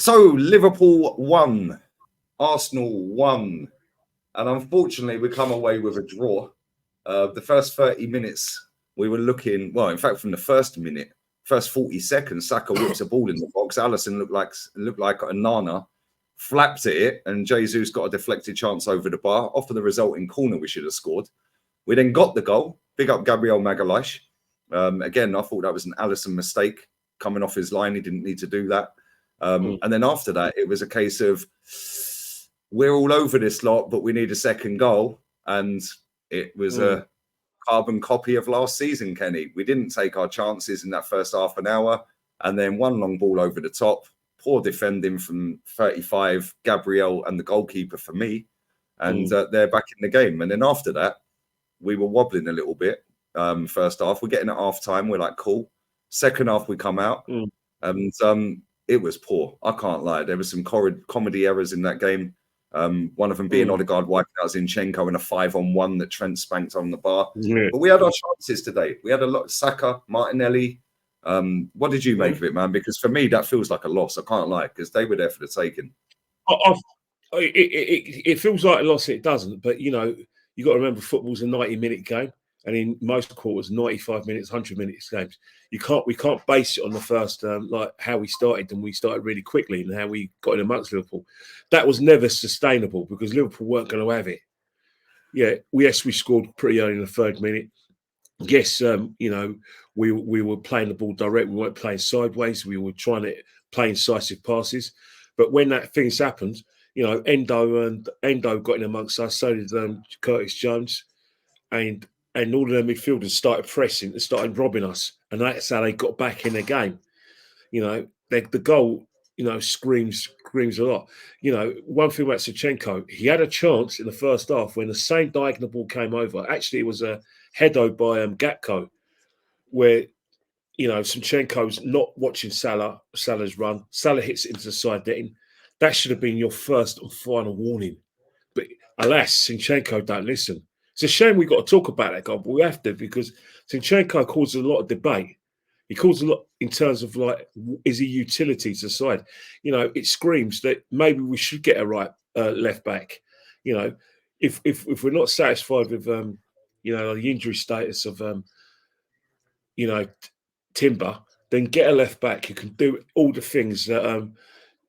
So Liverpool won, Arsenal won, and unfortunately we come away with a draw. The first 30 minutes we were looking, well, in fact, from the first minute, first 40 seconds, Saka whips a ball in the box. Alisson looked like a nana, flaps at it, and Jesus got a deflected chance over the bar. Off of the resulting corner, we should have scored. We then got the goal. Big up Gabriel Magalhaes. Again, I thought that was an Alisson mistake coming off his line. He didn't need to do that. And then after that, it was a case of we're all over this lot, but we need a second goal. And it was a carbon copy of last season, Kenny. We didn't take our chances in that first half an hour. And then one long ball over the top. Poor defending from 35, Gabriel and the goalkeeper for me. And they're back in the game. And then after that, we were wobbling a little bit. First half, we're getting at half time. We're like, cool. Second half, we come out. And it was poor. I can't lie. There were some comedy errors in that game. One of them being Odegaard wiping out Zinchenko in a 5-on-1 that Trent spanked on the bar. Yeah. But we had our chances today. We had a lot. Saka, Martinelli. What did you make of it, man? Because for me, that feels like a loss. I can't lie, because they were there for the taking. It feels like a loss. It doesn't. But, you know, you got to remember football's a 90-minute game. And in most quarters, 95 minutes, 100 minutes games, we can't base it on the first like how we started, and we started really quickly, and how we got in amongst Liverpool. That was never sustainable because Liverpool weren't going to have it. Yeah, we scored pretty early in the third minute. Yes, you know, we were playing the ball direct. We weren't playing sideways. We were trying to play incisive passes. But when that things happened, you know, Endo got in amongst us. So did Curtis Jones, and all of the midfielders started pressing and started robbing us. And that's how they got back in the game. You know, the goal, you know, screams a lot. You know, one thing about Zinchenko, he had a chance in the first half when the same diagonal ball came over. Actually, it was a header by Gakpo, where, you know, Zinchenko's not watching Salah's run. Salah hits it into the side netting. That should have been your first and final warning. But alas, Zinchenko don't listen. It's a shame we've got to talk about that goal, but we have to, because Zinchenko causes a lot of debate. He causes a lot in terms of, like, is he utility to the side? You know, it screams that maybe we should get a right left back. You know, if we're not satisfied with, you know, the injury status of, you know, Timber, then get a left back who can do all the things that,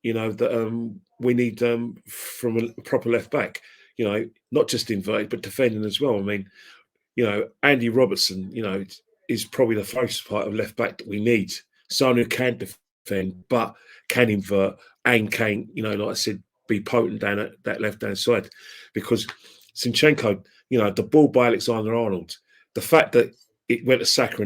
you know, that we need from a proper left back. You know, not just inverted, but defending as well. I mean, you know, Andy Robertson, you know, is probably the first part of left back that we need. Someone who can defend, but can invert and can, you know, like I said, be potent down at that left-hand side. Because Zinchenko, you know, the ball by Alexander-Arnold, the fact that it went to Salah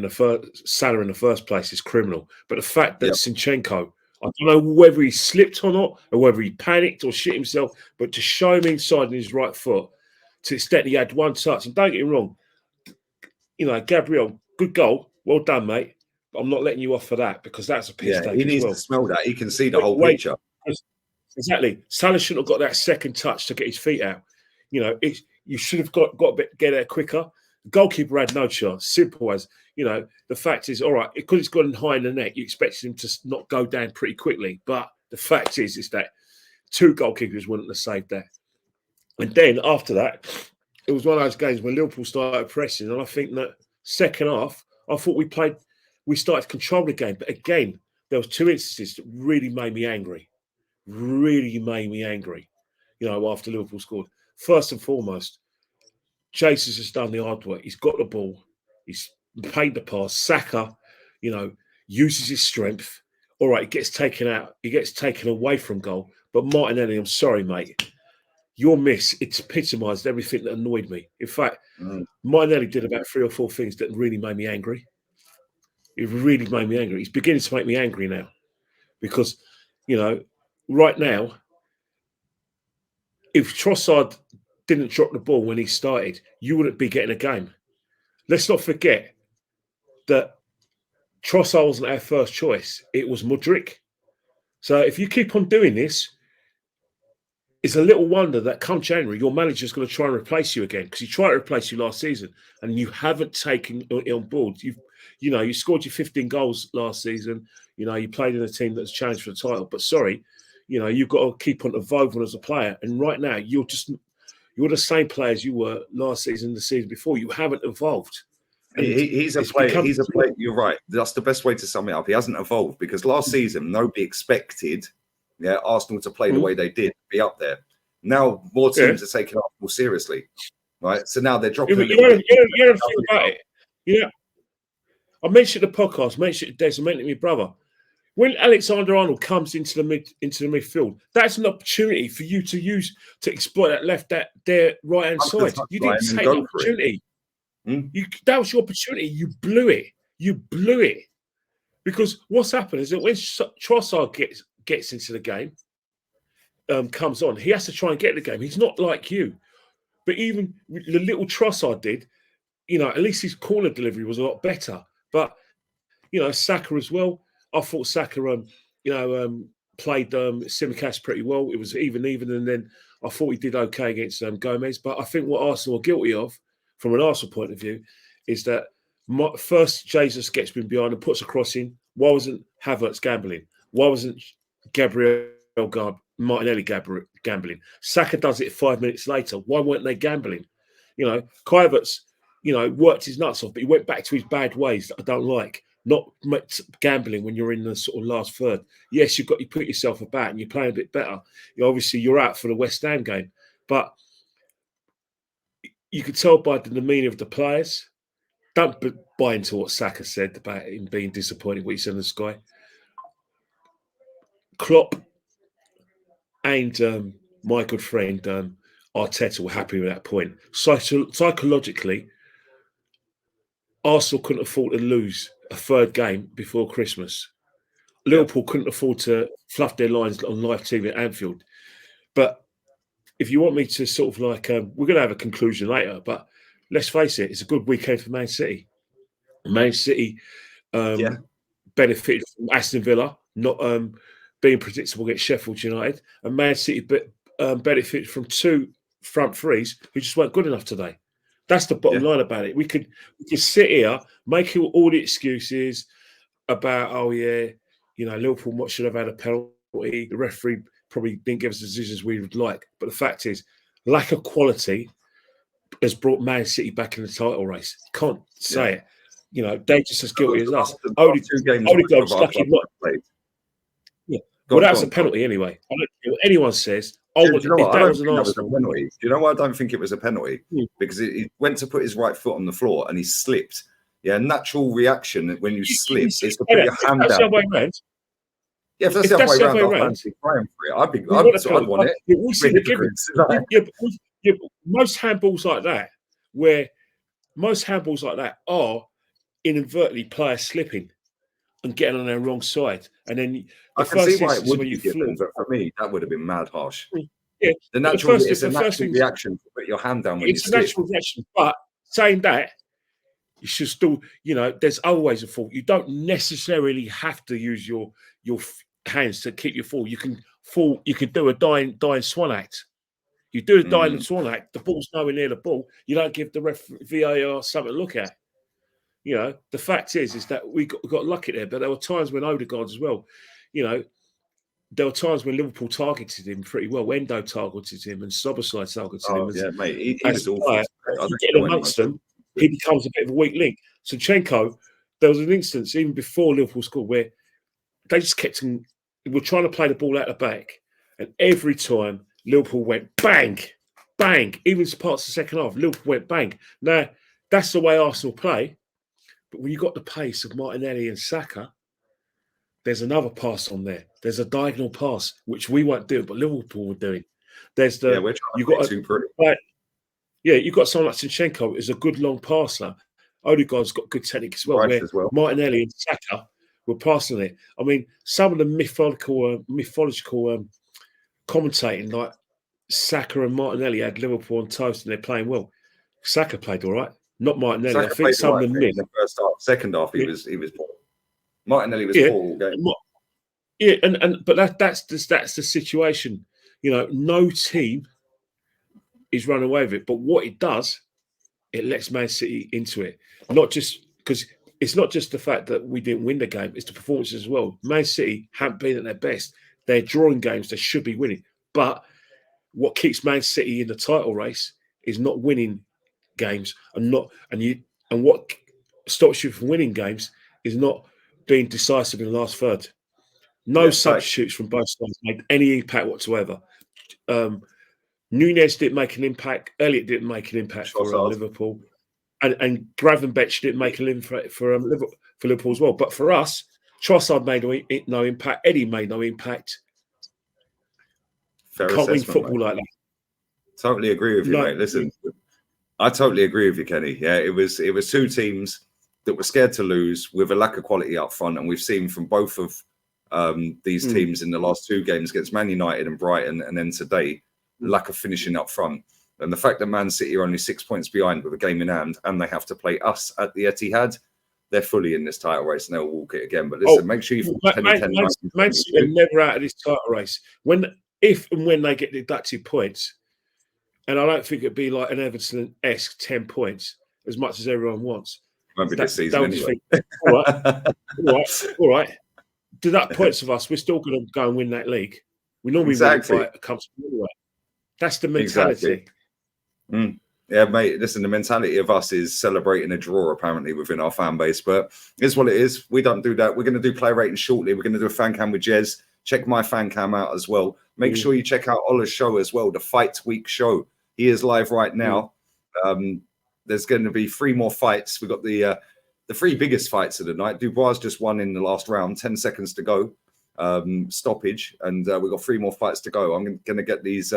in the first place is criminal. But the fact that Zinchenko, I don't know whether he slipped or not, or whether he panicked or shit himself, but to show him inside on his right foot, to the extent he had one touch. And don't get me wrong, you know, Gabriel, good goal. Well done, mate. But I'm not letting you off for that, because that's a piss take. He needs to smell that. He can see the whole picture. Exactly. Salah shouldn't have got that second touch to get his feet out. You know, you should have got to get there quicker. The goalkeeper had no chance. Simple as, you know, the fact is, all right, because it's gone high in the net, you expect him to not go down pretty quickly. But the fact is that two goalkeepers wouldn't have saved that. And then after that, it was one of those games when Liverpool started pressing. And I think that second half, I thought we started to control the game. But again, there was two instances that really made me angry. Really made me angry, you know, after Liverpool scored. First and foremost, Jesus has done the hard work. He's got the ball. He's paid the pass. Saka, you know, uses his strength. All right, he gets taken out. He gets taken away from goal. But Martinelli, I'm sorry, mate. Your miss, it's epitomised everything that annoyed me. In fact, Martinelli did about 3 or 4 things that really made me angry. It really made me angry. He's beginning to make me angry now. Because, you know, right now, if Trossard didn't drop the ball when he started, you wouldn't be getting a game. Let's not forget that Trossard wasn't our first choice. It was Mudryk. So if you keep on doing this, it's a little wonder that come January, your manager's going to try and replace you again, because he tried to replace you last season and you haven't taken it on board. You scored your 15 goals last season. You know, you played in a team that's challenged for the title. But sorry, You know, you've got to keep on evolving as a player. And right now, you're the same player as you were last season, the season before. You haven't evolved. And he's a player. He's a player. You're right. That's the best way to sum it up. He hasn't evolved because last season nobody expected, Arsenal to play the way they did, be up there. Now more teams are taking Arsenal seriously, right? So now they're dropping. You know the thing about it. Yeah, I mentioned the podcast. Mentioned it, Des. I mentioned my brother. When Alexander-Arnold comes into the midfield, that's an opportunity for you to exploit their right hand side. You didn't take the opportunity. That was your opportunity. You blew it. You blew it. Because what's happened is that when Trossard gets into the game, comes on, he has to try and get the game. He's not like you. But even the little Trossard did, at least his corner delivery was a lot better. But, Saka as well. I thought Saka, played Tsimikas pretty well. It was even, and then I thought he did okay against Gomez. But I think what Arsenal are guilty of, from an Arsenal point of view, is that first Jesus gets been behind and puts a cross in. Why wasn't Havertz gambling? Why wasn't Martinelli gambling? Saka does it 5 minutes later. Why weren't they gambling? Havertz, worked his nuts off, but he went back to his bad ways that I don't like. Not gambling when you're in the sort of last third. Yes, you put yourself about and you're playing a bit better. Obviously, you're out for the West Ham game, but you could tell by the demeanour of the players. Don't buy into what Saka said about him being disappointed what he said in the Sky. Klopp and my good friend Arteta were happy with that point. Psychologically, Arsenal couldn't afford to lose a third game before Christmas. Liverpool couldn't afford to fluff their lines on live TV at Anfield. But if you want me to sort of we're going to have a conclusion later, but let's face it, it's a good weekend for Man City. Man City benefited from Aston Villa not being predictable against Sheffield United, and Man City benefited from two front threes who just weren't good enough today. That's the bottom line about it. We could sit here, make all the excuses about, Liverpool should have had a penalty. The referee probably didn't give us the decisions we would like. But the fact is, lack of quality has brought Man City back in the title race. Can't say it. They're just as guilty as us. Odegaard's lucky not played. Yeah. Well, that was a penalty anyway. I don't care what anyone says. Do you know what? I don't think that was a penalty. Do you know why I don't think it was a penalty? Because he went to put his right foot on the floor and he slipped. Yeah, natural reaction when you slip is to put your hand down. Yeah, if that's the other way around, I'd be crying for it. I'd want it. Most handballs like that are inadvertently players slipping and getting on their wrong side. And then I can see why it would be given, but for me, that would have been mad harsh. Yeah, it's a natural reaction to put your hand down when you slip. It's a natural reaction, but saying that, you should still, there's other ways of fall. You don't necessarily have to use your hands to keep your fall. You can fall. You can do a dying swan act. You do a dying swan act. The ball's nowhere near the ball. You don't give the VAR something to look at. The fact is that we got lucky there. But there were times when Odegaard as well. There were times when Liverpool targeted him pretty well. Endo targeted him and Szoboszlai targeted him. Yeah, mate. He was awful. Getting amongst them, he becomes a bit of a weak link. Zinchenko, there was an instance even before Liverpool scored where they just kept him. We're trying to play the ball out the back, and every time Liverpool went bang, bang. Even parts of the second half, Liverpool went bang. Now that's the way Arsenal play. But when you got the pace of Martinelli and Saka, there's another pass on there. There's a diagonal pass which we weren't doing, but Liverpool were doing. There's the you've got someone like Zinchenko is a good long passer. Odegaard's got good technique as well. Martinelli and Saka were passing it. I mean, some of the mythological commentating, like Saka and Martinelli had Liverpool on toast and they're playing well. Saka played all right, not Martinelli. Saka I think some of the myth. In the first half, second half, he was poor. Martinelli was poor all game. Yeah, but that's the situation. No team is run away with it. But what it does, it lets Man City into it. Not just because it's not just the fact that we didn't win the game, it's the performances as well. Man City haven't been at their best. They're drawing games they should be winning. But what keeps Man City in the title race is not winning games, and what stops you from winning games is not being decisive in the last third. No substitutes from both sides made any impact whatsoever. Nunez didn't make an impact. Elliott didn't make an impact for Liverpool, and Gravenberch didn't make an impact for Liverpool as well. But for us, Trossard made no impact. Eddie made no impact. Fair Can't win assessment, football mate. like that. Totally agree with you, mate. Listen, I totally agree with you, Kenny. Yeah, it was two teams that were scared to lose with a lack of quality up front, and we've seen from both of these teams in the last two games against Man United and Brighton, and then today, lack of finishing up front. And the fact that Man City are only 6 points behind with a game in hand, and they have to play us at the Etihad, they're fully in this title race, and they'll walk it again. But listen, make sure you Man City are never out of this title race. If and when they get deducted points, and I don't think it'd be like an Everton-esque 10 points as much as everyone wants. Won't be this season anyway. Think, all right. Deduct points of us, we're still going to go and win that league. We normally win it by a comfortable anyway. That's the mentality. Exactly. Yeah, mate. Listen, the mentality of us is celebrating a draw, apparently, within our fan base. But it's what it is. We don't do that. We're going to do play rating shortly. We're going to do a fan cam with Jez. Check my fan cam out as well. Make sure you check out Ola's show as well, the Fight Week show. He is live right now. There's going to be 3 more fights. We've got the 3 biggest fights of the night. Dubois just won in the last round, 10 seconds to go, stoppage, and we've got 3 more fights to go. I'm going to get these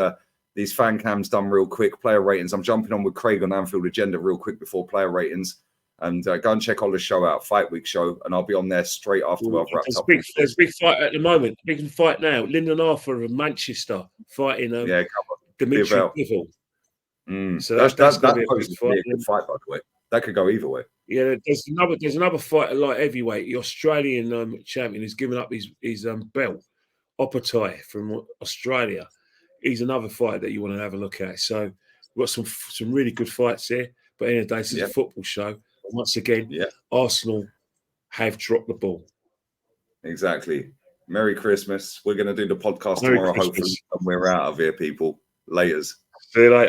fan cams done real quick, player ratings. I'm jumping on with Craig on Anfield Agenda real quick before player ratings, and go and check Ola's show out, Fight Week show, and I'll be on there straight after I've wrapped up. There's a big fight at the moment. Big fight now. Lyndon Arthur of Manchester fighting Dimitri Bivol. So that's going to be a good fight, by the way. That could go either way. Yeah, there's another fight at light heavyweight. The Australian champion has given up his belt. Opatai from Australia. He's another fight that you want to have a look at. So we've got some really good fights here. But in the day, this is a football show. Once again, Arsenal have dropped the ball. Exactly. Merry Christmas. We're going to do the podcast tomorrow, hopefully, and we're out of here, people. Laters. See you later.